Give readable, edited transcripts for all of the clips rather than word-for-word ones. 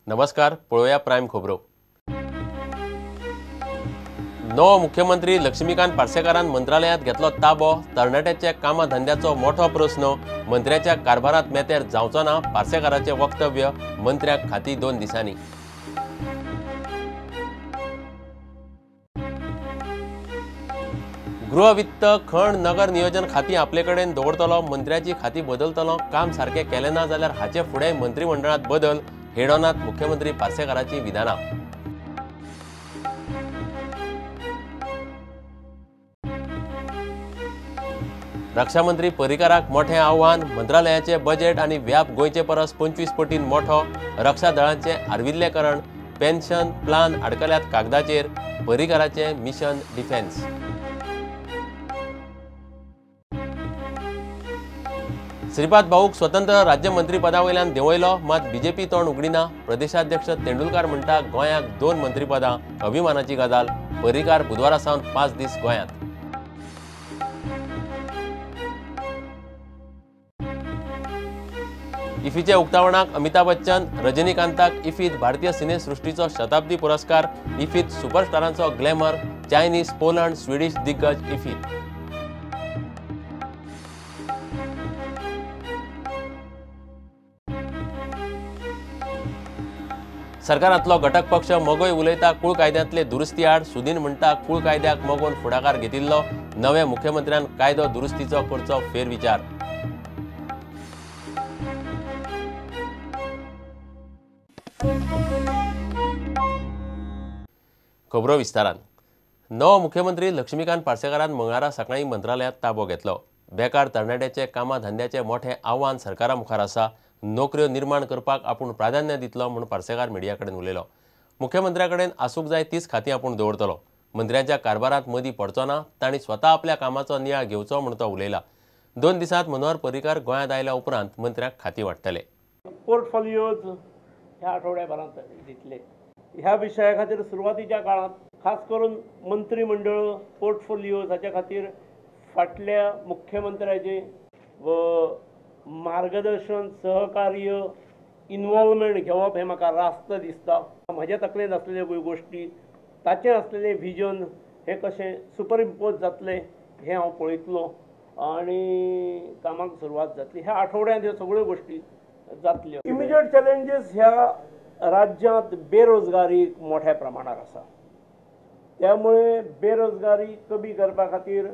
नमस्कार, पळोवया प्रायम खबरो। नवो मुख्यमंत्री लक्ष्मीकांत पार्सेकारान मंत्रालयात घेतलो ताबो। तरणाट्याच्या कामा धंद्याचो मोठो प्रस्न। मंत्र्याच्या कारभारात मेतेर जावचो ना, पार्सेकाराचे वक्तव्य। मंत्र्याक खाती 2 दिसांनी। गृह वित्त खण नगर नियोजन खाती आपले कडेन दवरतलो। मंत्र्याची खाती बदलतलो। काम सारखे केले ना जाल्यार हाचे फुडें मंत्रिमंडळात बदल। हेडोनात मुख्यमंत्री पार्सेकाराची विधानां। रक्षा मंत्री पर्रीकाराक मोठे आव्हान। मंत्रालयाचे बजेट आणि व्याप गोयचे परस 25 पटीन मोठो। रक्षा दळांचे आर्विल्लेकरण, पेन्शन प्लान अडकल्यात कागदाचेर। पर्रीकाराचे मिशन डिफेन्स। श्रीपाद भाऊक स्वतंत्र राज्यमंत्री पदावयल्यान देंवयलो, मात बीजेपी तोंड उगडिना। प्रदेशाध्यक्ष तेंडुलकार म्हणटा गोंयाक 2 मंत्रीपदां अभिमानाची गजाल। पर्रीकार बुधवारा सावन 5 दीस गोंयांत। इफीचे उक्तावणाक अमिताभ बच्चन, रजनीकांताक इफीत भारतीय सिनेसृष्टीचो शताब्दी पुरस्कार। इफीत सुपरस्टारांचो ग्लॅमर। चायनीज, पोलंड, स्वीडिश दिग्गज इफीत। सरकारांतलो घटक पक्ष मोगोय उलयता कुळ कायद्यांतले दुरुस्ती आड। सुदीन म्हणटा कुळ कायद्याक मोगोवन फुडाकार घेतिल्लो। नव्या मुख्यमंत्र्यान कायदो दुरुस्तीचो करचो फेरविचार। खबरो विस्तारान। नवो मुख्यमंत्री लक्ष्मीकांत पार्सेकारान मंगळारा सकाळी मंत्रालयात ताबो घेतलो। बेकार तरणाट्याचे कामा धंद्याचे मोठे आव्हान सरकारा मुखार आसा। नोकऱ्यो निर्माण करपाक आपूण प्राधान्य दितलो म्हूण पार्सेकार मिडिया कडेन उलयलो। मुख्यमंत्र्या कडेन आसूंक जाय तीच खाती आपूण दवरतलो। मंत्र्यांच्या कारभारात मदीं पडचो ना। तांणी स्वता आपल्या कामाचो नियाळ घेवचो म्हूण तो उलयला। 2 दिसांत मनोहर पर्रीकार गोंयांत आयल्या उपरांत मंत्र्याक खाती वाडटले। पोर्टफोलिओज ह्या आठवड्याभरांत दितले। ह्या विशया खातीर सुरवातीच्या काळात खास करून मंत्रिमंडळ पोर्टफोलिओज हाच्या खातीर फाटल्या मुख्यमंत्र्याचे व मार्गदर्शन सहकार्य इन्वॉल्वमेंट घेवप हे म्हाका रास्त दिसता। म्हज्या तकलेंत आसलेल्यो गोश्टी, ताचें आसलेलें व्हिजन हे कशें सुपरइम्पोज जातलें हें हांव पळयतलो आनी कामाक सुरवात जातली। ह्या आठवड्यांत ह्यो सगळ्यो गोश्टी जातल्यो। इमिजिएट चॅलेंजीस ह्या राज्यांत बेरोजगारी मोठ्या प्रमाणात आसा। त्यामुळे बेरोजगारी कमी करपा खातीर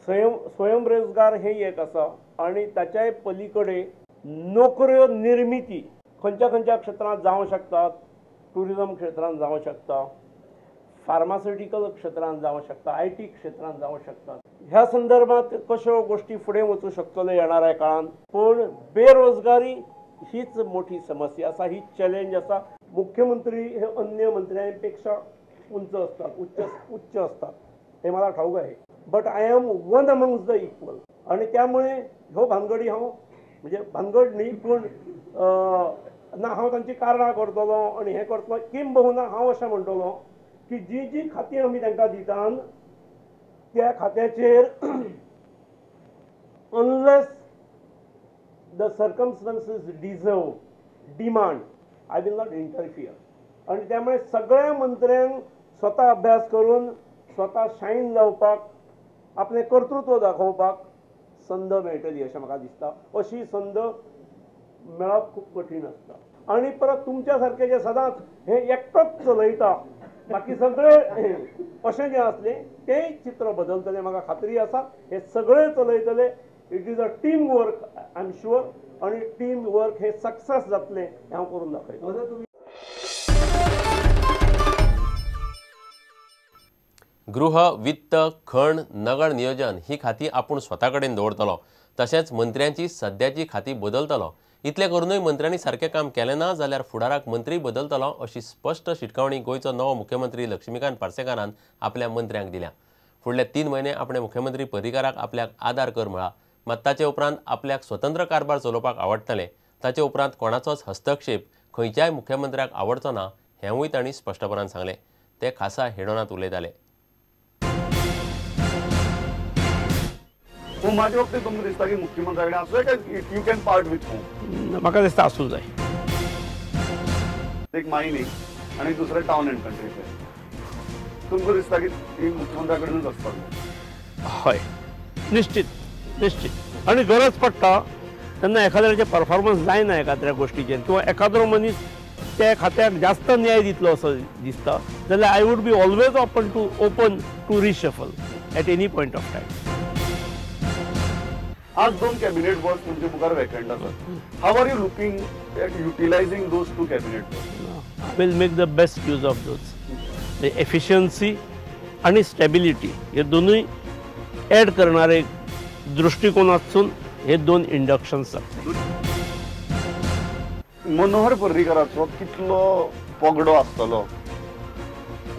स्वयंरोजगार हे एक आसा आनी ताच्याय पलीकडे नोकऱ्यो निर्मिती खंयच्या खंयच्या क्षेत्रांत जावंक शकतात। टुरिजम क्षेत्रांत जावंक शकता, फार्मास्युटिकल क्षेत्रांत जावंक शकता, IT क्षेत्रांत जावंक शकतात। ह्या संदर्भात कश्यो गोश्टी फुडें वचूंक शकतल्यो येणाऱ्या काळांत। पूण बेरोजगारी हीच मोठी समस्या आसा, ही चॅलेंज आसा। मुख्यमंत्री हे अन्य मंत्र्यां पेक्षा उंच असतात, उच्च असतात, हे मला ठाऊक आहे। But I am one amongst the equal आणि त्यामुळे ह्यो भानगडी हांव म्हणजे भानगड न्ही पूण ना हांव तांची कारणां करतलो आणि हे करतलो किंबहुना हांव अशें म्हणटलो की जी जी खातीं आमी तांकां दितात त्या खात्याचेर unless the circumstances demand I will not interfere. आणि त्यामुळे सगळ्या मंत्र्यांक स्वता अभ्यास करून स्वता शाईन जावपाक आपले कर्तृत्व दाखोवपाक संद मेळटली अशें म्हाका दिसता। अशी संद मेळप खूब कठीण आसता। आणि परत तुमच्या सारके जे सदांच हे एकटोच चलयता बाकी सगळे अशें जें आसलें तें चित्र बदलतलें म्हाका खात्री आसा। हे सगळे चलयतले। It is a team work I am sure आणि टीम वर्क हे सक्सेस जातलें हें हांव करून दाखयतां। गृह वित्त खण नगर नियोजन ही खाती आपूण स्वता कडेन दवरतलो। तशेंच मंत्र्यांची सद्याची खाती बदलतलो। इतले करूनय मंत्र्यांनी सारकें काम केलें ना जाल्यार फुडाराक मंत्री बदलतलो अशी स्पश्ट शिटकावणी गोंयचो नवो मुख्यमंत्री लक्ष्मीकांत पार्सेकारान आपल्या मंत्र्यांक दिल्या। फुडले 3 म्हयने आपणे मुख्यमंत्री पर्रीकाराक आपल्याक आदार कर म्हळा, मात ताचे उपरांत आपल्याक स्वतंत्र कारभार चलोवपाक आवडटलें। ताचे उपरांत कोणाचोच हस्तक्षेप खंयच्याय मुख्यमंत्र्याक आवडचो ना हेंवूय तांणी स्पश्टपणान सांगलें। ते खासा हेडोनात उलयताले। माझे वक्तव्य तुमकां दिसता की मुख्यमंत्र्याकडे असं काय you can part with home? म्हाका दिसता आसूं जाय। एक मायनिंग आणि दुसरें टावन अँड कंट्री फेअर तुमकां दिसता की ही मुख्यमंत्र्या कडेनूच आसपाक जाय? हय, निश्चित आणि गरज पडटा तेन्ना एखाद्याचे परफॉर्मन्स जायना एखाद्या गोष्टीचेर किंवा एखादो मनीस त्या खात्याक जास्त न्याय दितलो असो दिसता जाल्यार I would be always open to reshuffle at any point of time. आज 2 कॅबिनेट पोस्ट तुमचे मुखार वेकंट आसात. How are you looking at utilizing those 2 cabinet post? I will make the best use of those. Efficiency आणि stability हे दोनूय add करणारे दृष्टिकोनातसून हे 2 inductions जातले. मनोहर पर्रीकराचो कितलो पगडो आसतलो?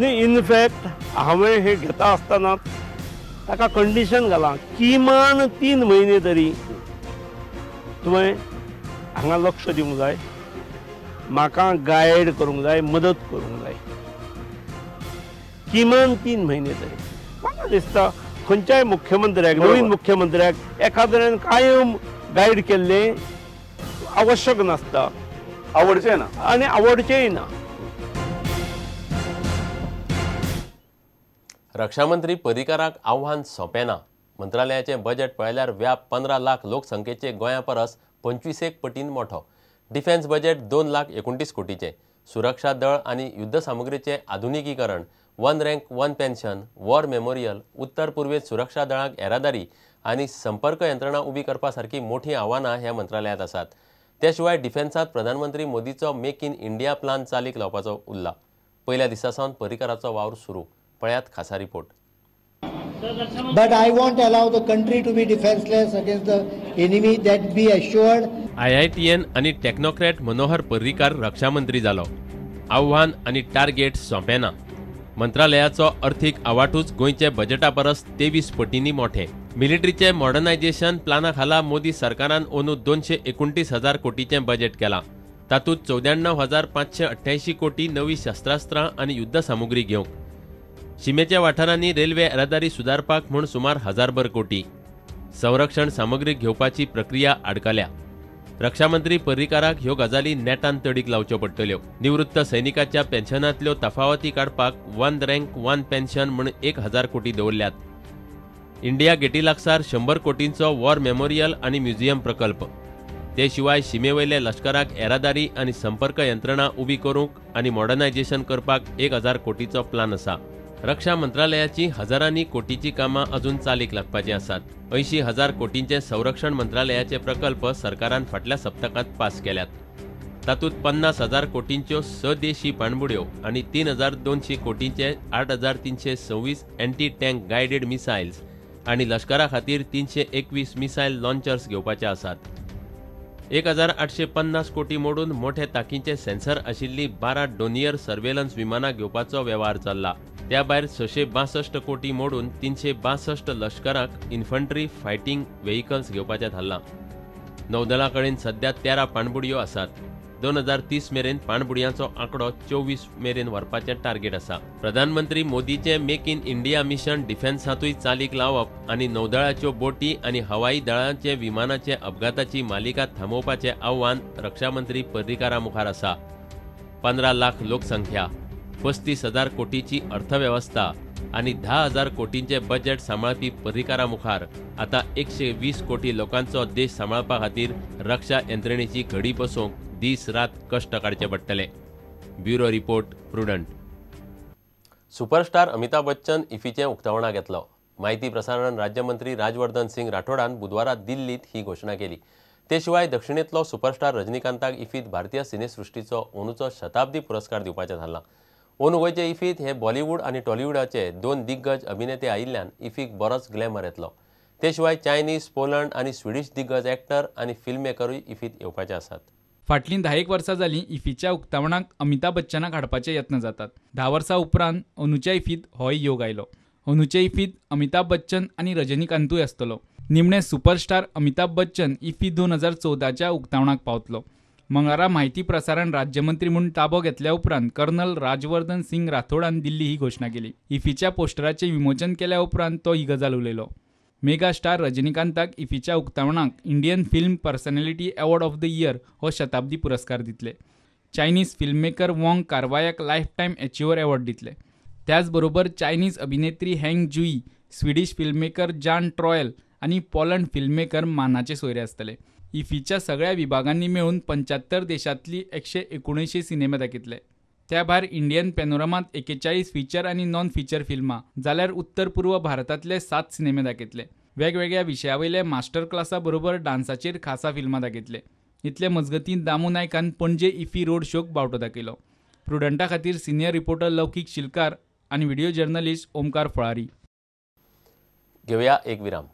न्ही, इनफॅक्ट हांवें हे घेता आसतना ताका कंडिशन घालां किमान 3 म्हयने तरी तुवें हांगा लक्ष दिवंक जाय, म्हाका गायड करूंक जाय, मदत करूंक जाय. किमान 3 म्हयने तरी. म्हाका दिसता खंयच्याय मुख्यमंत्र्याक, नवीन मुख्यमंत्र्याक एखाद्यान कायम गायड केल्लें आवश्यक नासता, आवडचें ना आनी आवडचेंय ना. रक्षामंत्री पर्रीकाराक आव्हान सोंपें ना. मंत्रालयाचें बजेट पळयल्यार व्याप 15 लाख लोकसंख्येचे गोंया परस 25 पटीन मोठो. Defence budget 2,29 कोटीचे. सुरक्षा दळ आनी युद्ध सामुग्रीचे आधुनिकीकरण, 1 रँक 1 पेन्शन, वॉर मेमोरियल, उत्तर पुर्वेत सुरक्षा दळाक येरादारी आनी संपर्क यंत्रणा उबी करपा सारकी मोठी आव्हानां ह्या मंत्रालयांत आसात. त्या शिवाय डिफेन्सांत प्रधानमंत्री मोदीचो मेक इन इंडिया प्लान चालीक लावपाचो उरला. पयल्या दिसा सावन पर्रीकाराचो वावर सुरू. पळयात खासा report. But I won't allow the country to be defenseless against the enemy. That be assured. IITN आणि टेक्नोक्रेट मनोहर पर्रीकार रक्षामंत्री जालो. आव्हान आणि टार्गेट सोंपें ना. मंत्रालयाचो अर्थीक आवाठूच गोंयचे बजेटा परस 23 पटींनी मोठे. मिलिटरीचे मॉडर्नायझेशन प्लाना खाला मोदी सरकारान अंदू 229,000 कोटीचें बजेट केलां. तातूंत 94,588 कोटी नवी शस्त्रास्त्रां आनी युद्ध सामुग्री घेवंक. शिमेच्या वाठारांनी रेल्वे येरादारी सुदारपाक म्हूण सुमार 1,000 कोटी. संरक्षण सामग्री घेवपाची प्रक्रिया आडकल्या. रक्षामंत्री पर्रीकाराक ह्यो गजाली नेटान तडीक लावच्यो पडटल्यो. निवृत्त सैनिकाच्या पेन्शनांतल्यो तफावती काडपाक 1 रँक 1 पेन्शन म्हूण 1,000 कोटी दवरल्यात. इंडिया गेटी लागसार 100 कोटींचो वॉर मेमोरियल आनी म्युझियम प्रकल्प. ते शिवाय शिमेवयले लश्कराक येरादारी आनी संपर्क यंत्रणा उबी करूंक आनी मॉडर्नायझेशन करपाक 1,000 कोटीचो प्लान आसा. रक्षा मंत्रालयाची हजारांनी कोटीची कामां अजून चालीक लागपाची आसात. 80,000 कोटींचे संरक्षण मंत्रालयाचे प्रकल्प सरकारान फाटल्या सप्तकांत पास केल्यात. तातूंत 50,000 कोटींच्यो 6 देशी पाणबुड्यो आनी 3,200 कोटींचे 8,326 एंटी टँक गायडेड मिसायल्स आनी लश्करा खातीर 321 मिसायल लॉन्चर्स घेवपाचे आसात. 1,850 कोटी मोडून मोठे तांकीचे सेन्सर आशिल्ली 12 डोनियर सर्वेलन्स विमानां घेवपाचो वेव्हार चल्ला. त्या भायर 662 कोटी मोडून 362 लश्कराक इन्फंट्री फायटिंग व्हेइकल्स घेवपाचें थारलां. नौदला कडेन सध्या 13 पाणबुडयो आसात. 2030 मेरेन पाणबुडयांचो आंकडो 24 मेरेन व्हरपाचें टार्गेट आसा. प्रधानमंत्री मोदीचे मेक इन इंडिया मिशन डिफेन्सांतूय चालीक लावप आनी नौदळाच्यो बोटी आनी हवाई दळाचे विमानाचे अपघाताची मालिका थांबोवपाचें आव्हान रक्षामंत्री पर्रीकारा मुखार आसा. 15 लाख लोकसंख्या, 35,000 कोटीची अर्थवेवस्था आनी 10,000 कोटींचे बजेट सांबाळपी पर्रीकारा मुखार आता 120 कोटी लोकांचो देश सांबाळपा खातीर रक्षा यंत्रणेची घडी बसोवंक दीस रात कश्ट काडचे पडटले. Bureau report, prudent. Superstar Amitabh Bachchan इफ्फीचें उक्तावणाक येतलो. माहिती प्रसारण राज्यमंत्री राजवर्धन सिंग राठोडान बुधवारा दिल्लीत ही घोषणा केली. ते शिवाय दक्षिणेतलो सुपरस्टार रजनीकांताक इफ्फीत भारतीय सिनेसृष्टीचो अंदूचो शताब्दी पुरस्कार दिवपाचें थारलां. अंदू गोंयचे इफ्फीत हे बॉलिवूड आनी टॉलिवूडाचे 2 दिग्गज अभिनेते आयिल्ल्यान इफ्फीक बरोच ग्लॅमर येतलो. ते शिवाय चायनीज, पोलंड आनी स्विडीश दिग्गज एक्टर आनी फिल्म मेकरूय इफ्फीत येवपाचे आसात. फाटलीं 10 वर्सां जालीं इफ्फीच्या उक्तावणाक अमिताभ बच्चनाक हाडपाचे यत्न जातात. 10 वर्सां उपरांत अंदूच्या इफ्फीत होय योग आयलो. अंदूचे इफ्फीत अमिताभ बच्चन आनी रजनीकांतूय आसतलो. निमणे सुपरस्टार अमिताभ बच्चन इफ्फी 2014च्या उक्तावणाक पावतलो. मंगळारा माहिती प्रसारण राज्यमंत्री म्हणून ताबो घेतल्या उपरांत कर्नल राजवर्धन सिंग राठोडान दिल्ली ही घोषणा केली. इफ्फीच्या पोस्टराचें विमोचन केल्या उपरांत तो ही गजाल उलयलो. मेगा स्टार रजनीकांताक इफ्फीच्या उक्तावणाक Indian film personality award of the year हो शताब्दी पुरस्कार दितले. चायनीज फिल्ममेकर वॉंग कारवायाक लायफ टायम अचिव्हर अवॉर्ड दितले. त्याचबरोबर चायनीज अभिनेत्री हँग जुई, स्विडिश फिल्ममेकर जान ट्रॉयल आणि पोलंड फिल्ममेकर मानाचे सोयरे आसतले. इफीच्या सगळ्या विभागांनी मेळून 75 देशांतली 119 सिनेमा दाखयतले. त्या भायर इंडियन पॅनोरमांत 41 फीचर आणि नॉन फीचर फिल्मां जाल्यार उत्तर पूर्व भारतांतले 7 सिनेमे दाखयतले. वेगवेगळ्या विशयावयले मास्टर क्लासा बरोबर डान्साचेर खासा फिल्मां दाखयतले. इतले मजगतीं दामू नायकान पणजे इफी रोड शोक बावटो दाखयलो. प्रुडंटा खातीर सिनियर रिपोर्टर लौकीक शिलकार आनी व्हिडिओ जर्नलिस्ट ओमकार फळारी. घेऊया एक विराम.